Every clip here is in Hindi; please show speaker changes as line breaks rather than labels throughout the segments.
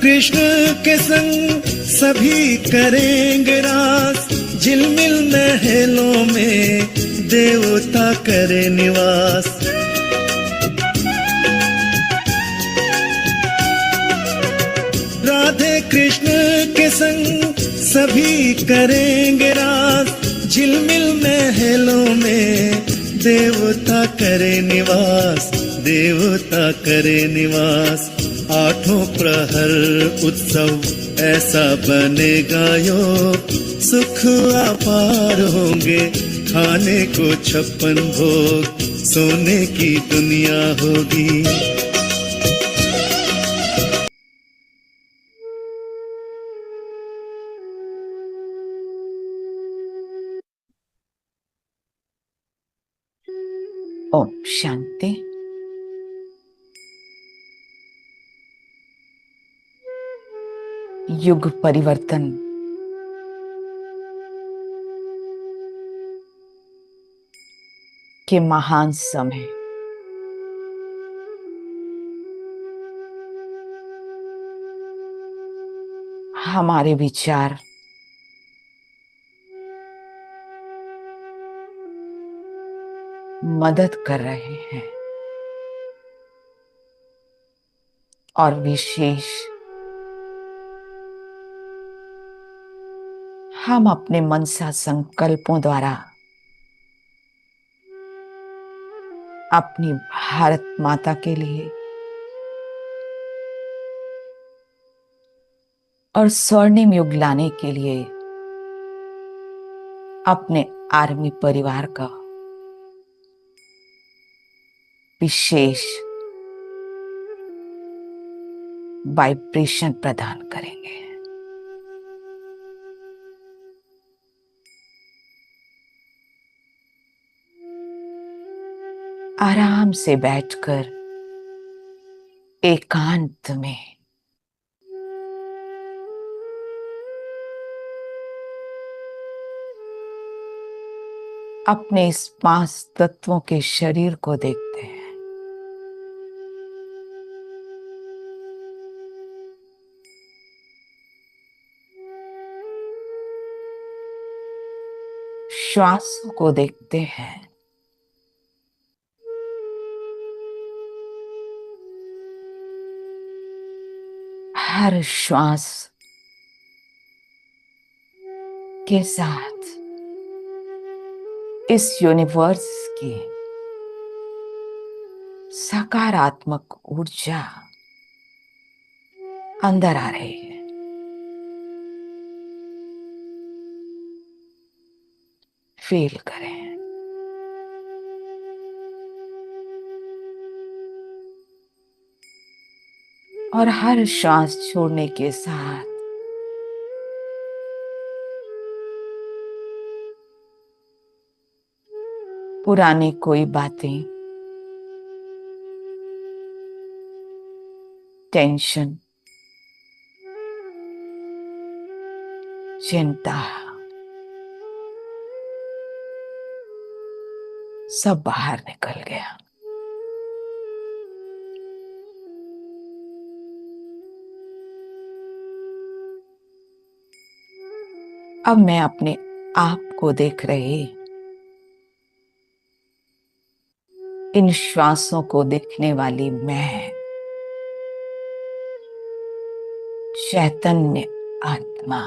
कृष्ण के संग सभी करेंगे रास, झिलमिल महलों में देवता करे निवास। राधे कृष्ण के संग सभी करेंगे रास, झिलमिल महलों में देवता करे निवास, देवता करे निवास। आठों प्रहर उत्सव ऐसा बनेगा योग, सुख अपार होंगे खाने को 56 भोग, सोने की दुनिया होगी।
ओम शांति। युग परिवर्तन के महान समय हमारे विचार मदद कर रहे हैं और विशेष हम अपने मनसा संकल्पों द्वारा अपनी भारत माता के लिए और स्वर्णिम युग लाने के लिए अपने आर्मी परिवार का विशेष वाइब्रेशन प्रदान करेंगे। आराम से बैठकर एकांत में अपने इस 5 तत्वों के शरीर को देखते हैं। श्वासों को देखते हैं। हर श्वास के साथ इस यूनिवर्स की सकारात्मक ऊर्जा अंदर आ रही है। फील करें। और हर श्वास छोड़ने के साथ पुरानी कोई बातें, टेंशन, चिंता सब बाहर निकल गया। अब मैं अपने आप को देख रही, इन श्वासों को देखने वाली मैं चैतन्य आत्मा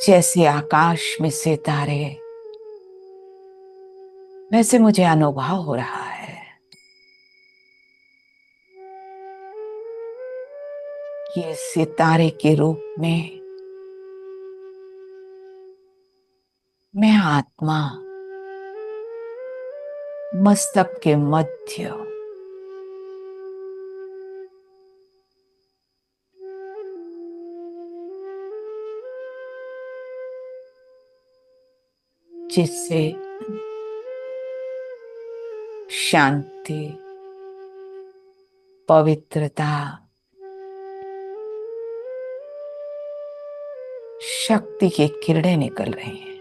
जैसे आकाश में सितारे, वैसे मुझे अनुभव हो रहा है ये सितारे के रूप में मैं आत्मा मस्तक के मध्य जिससे शांति, पवित्रता, शक्ति की किरणें निकल रही हैं।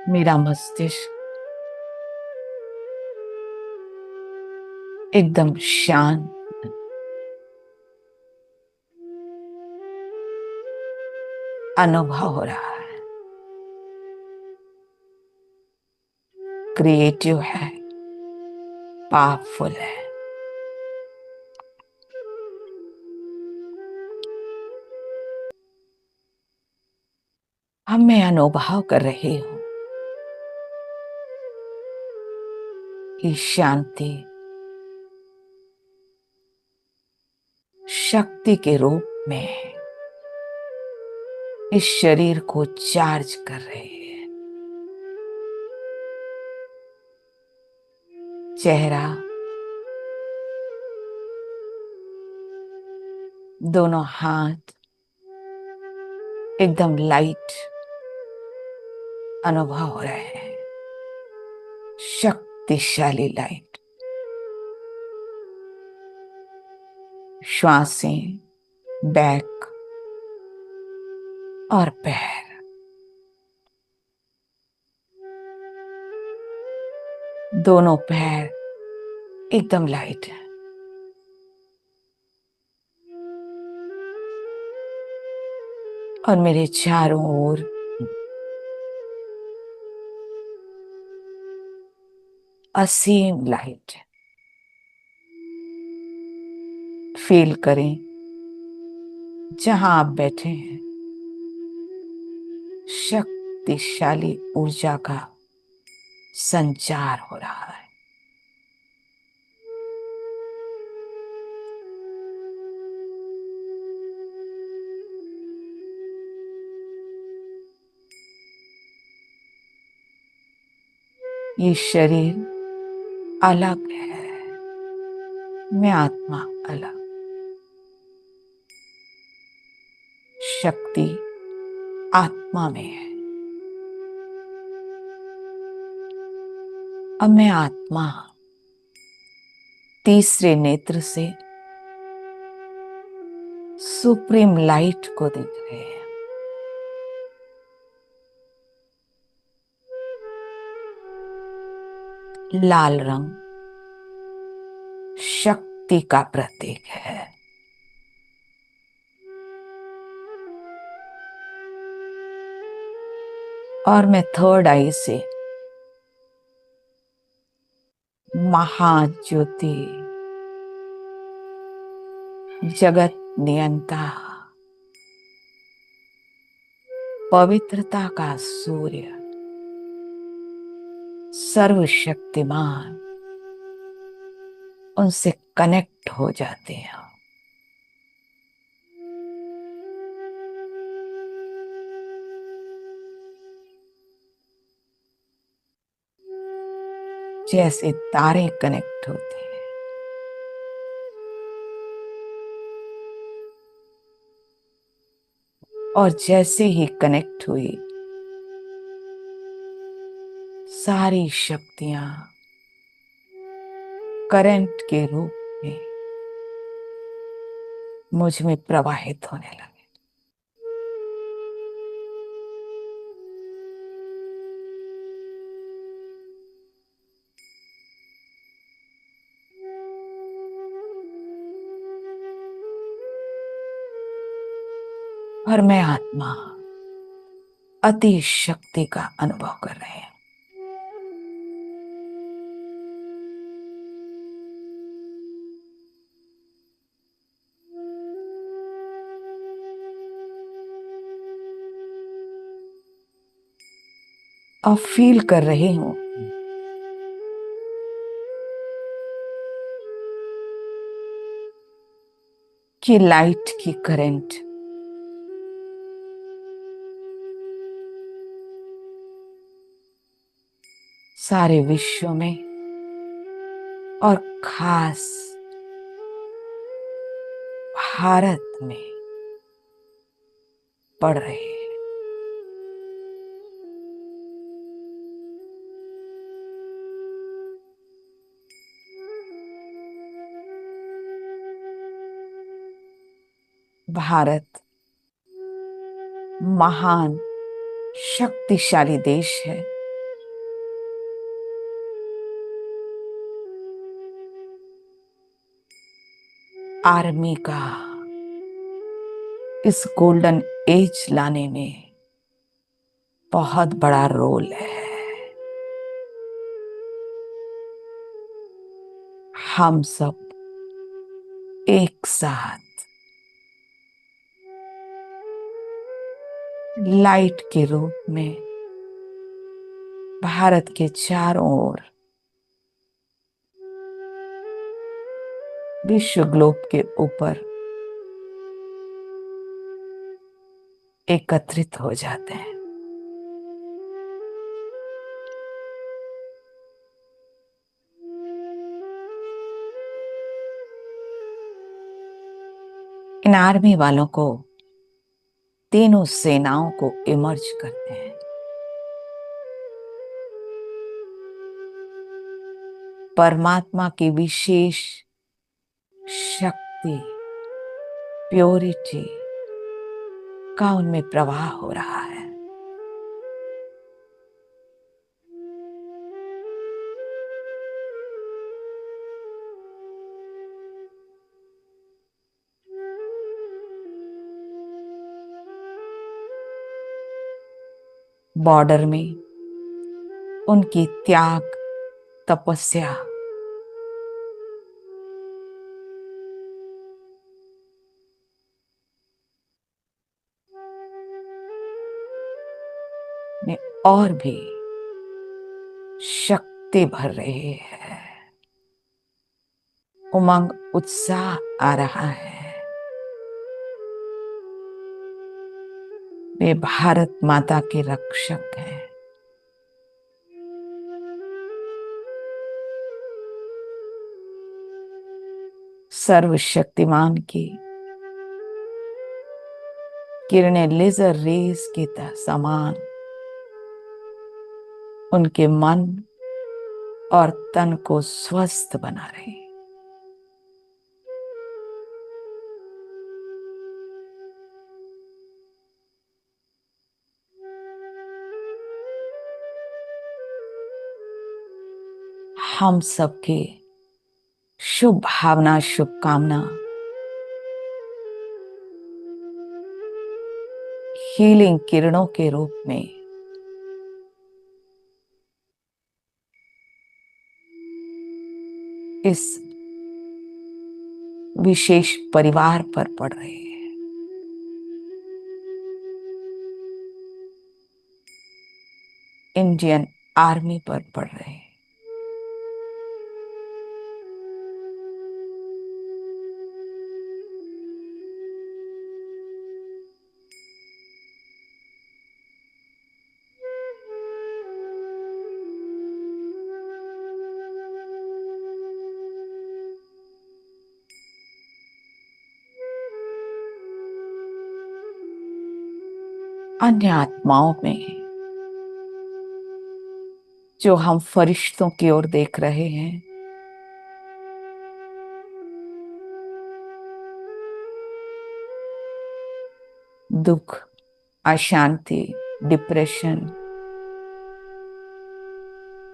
मेरा मस्तिष्क एकदम शांत, अनुभव हो रहा है। क्रिएटिव है, पावरफुल है। अब मैं अनुभव कर रही हूं कि शांति शक्ति के रूप में इस शरीर को चार्ज कर रही है। चेहरा, दोनों हाथ एकदम लाइट अनुभव हो रहे हैं, शक्तिशाली लाइट। श्वासें, बैक और पैर, दोनों पैर एकदम लाइट है। और मेरे चारों ओर असीम लाइट है। फील करें जहां आप बैठे हैं, शक्तिशाली ऊर्जा का संचार हो रहा है। ये शरीर अलग है, मैं आत्मा अलग। शक्ति आत्मा में है। अब मैं आत्मा तीसरे नेत्र से सुप्रीम लाइट को देख रहे हैं। लाल रंग शक्ति का प्रतीक है। और मैं थर्ड आई से महाज्योति, जगत नियंता, पवित्रता का सूर्य, सर्वशक्तिमान, उनसे कनेक्ट हो जाते हैं। जैसे तारे कनेक्ट होते हैं। और जैसे ही कनेक्ट हुई, सारी शक्तियां करंट के रूप में मुझ में प्रवाहित होने लगे। और मैं आत्मा अति शक्ति का अनुभव कर रहे हैं। और फील कर रही हूं कि लाइट की करंट सारे विश्व में और खास भारत में पड़ रहे हैं। भारत महान शक्तिशाली देश है। आर्मी का इस गोल्डन एज लाने में बहुत बड़ा रोल है। हम सब एक साथ लाइट के रूप में भारत के चारों ओर विश्व ग्लोब के ऊपर एकत्रित हो जाते हैं। इन आर्मी वालों को तीनों सेनाओं को इमर्ज करते हैं। परमात्मा की विशेष शक्ति, प्योरिटी का उनमें प्रवाह हो रहा है। बॉर्डर में उनकी त्याग, तपस्या में और भी शक्ति भर रही है। उमंग, उत्साह आ रहा है। वे भारत माता के रक्षक हैं। सर्वशक्तिमान की किरणें लेजर रेस की समान उनके मन और तन को स्वस्थ बना रही। हम सबकी शुभ भावना, शुभकामना हीलिंग किरणों के रूप में इस विशेष परिवार पर पड़ रही है। इंडियन आर्मी पर पड़ रही है। अन्य आत्माओं में जो हम फरिश्तों की ओर देख रहे हैं, दुख, अशांति, डिप्रेशन,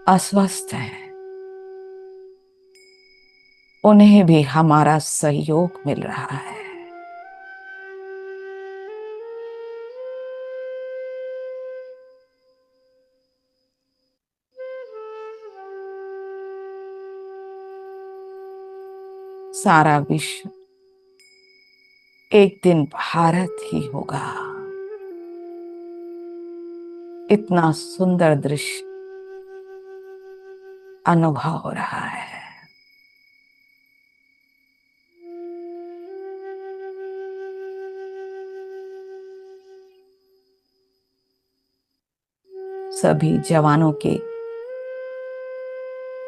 अस्वस्थ है, उन्हें भी हमारा सहयोग मिल रहा है। सारा विश्व एक दिन भारत ही होगा। इतना सुंदर दृश्य अनुभव हो रहा है। सभी जवानों के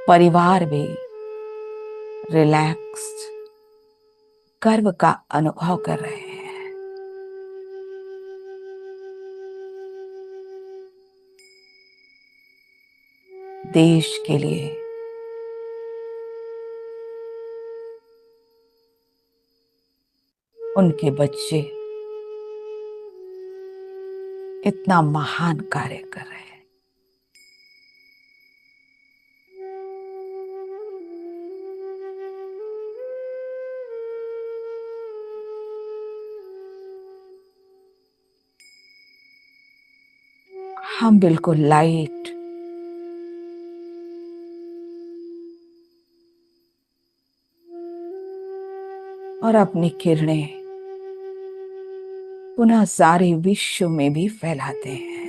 परिवार भी रिलैक्स्ड, गर्व का अनुभव कर रहे हैं। देश के लिए उनके बच्चे इतना महान कार्य कर रहे हैं। हम बिल्कुल लाइट और अपनी किरणें पुनः सारे विश्व में भी फैलाते हैं।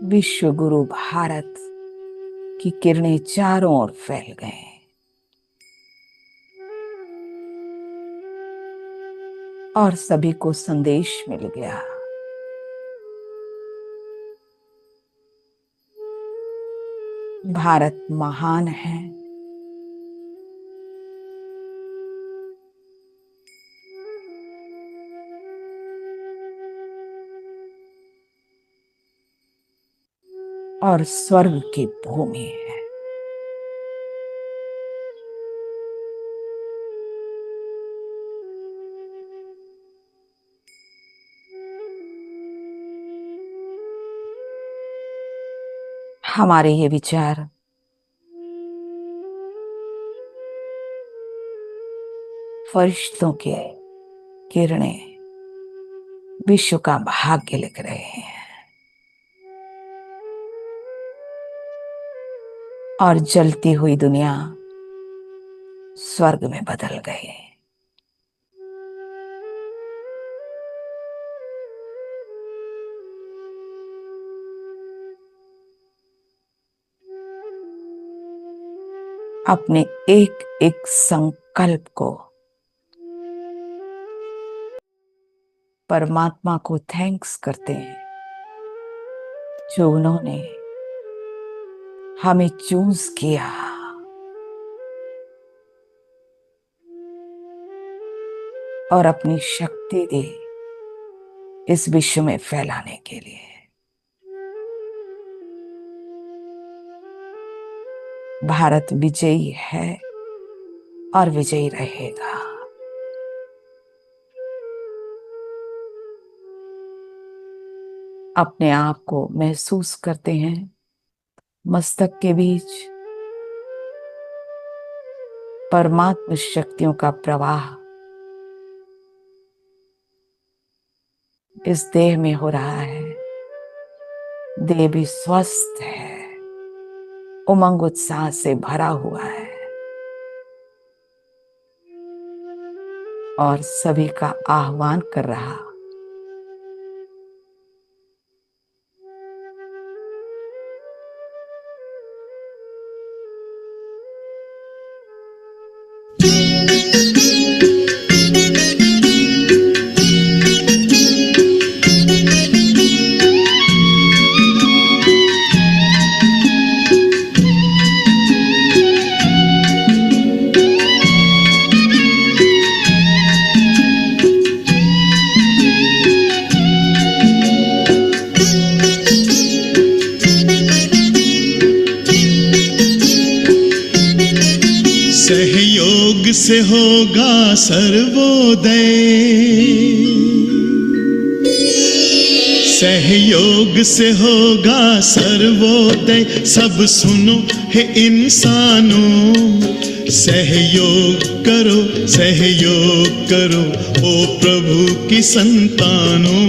विश्व गुरु भारत की किरणें चारों ओर फैल गए और सभी को संदेश मिल गया। भारत महान है। और स्वर्ग की भूमि है। हमारे ये विचार फरिश्तों के किरणें विश्व का भाग्य लिख रहे हैं और जलती हुई दुनिया स्वर्ग में बदल गई। अपने एक एक संकल्प को परमात्मा को थैंक्स करते हैं जो उन्होंने हमें चूज किया और अपनी शक्ति दी इस विश्व में फैलाने के लिए। भारत विजयी है और विजयी रहेगा। अपने आप को महसूस करते हैं मस्तक के बीच परमात्म शक्तियों का प्रवाह इस देह में हो रहा है। देह भी स्वस्थ है, उमंग उत्साह से भरा हुआ है और सभी का आह्वान कर रहा।
सहयोग से होगा सर्वोदय, सहयोग से होगा सर्वोदय। सब सुनो हे इंसानों, सहयोग करो सहयोग करो ओ प्रभु की संतानों,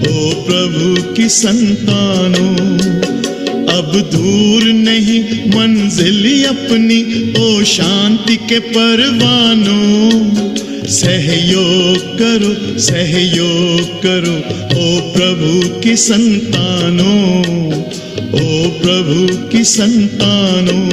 ओ प्रभु की संतानों। अब दूर नहीं मंजिल अपनी ओ शांति के परवानों। सहयोग करो ओ प्रभु की संतानों, ओ प्रभु की संतानों।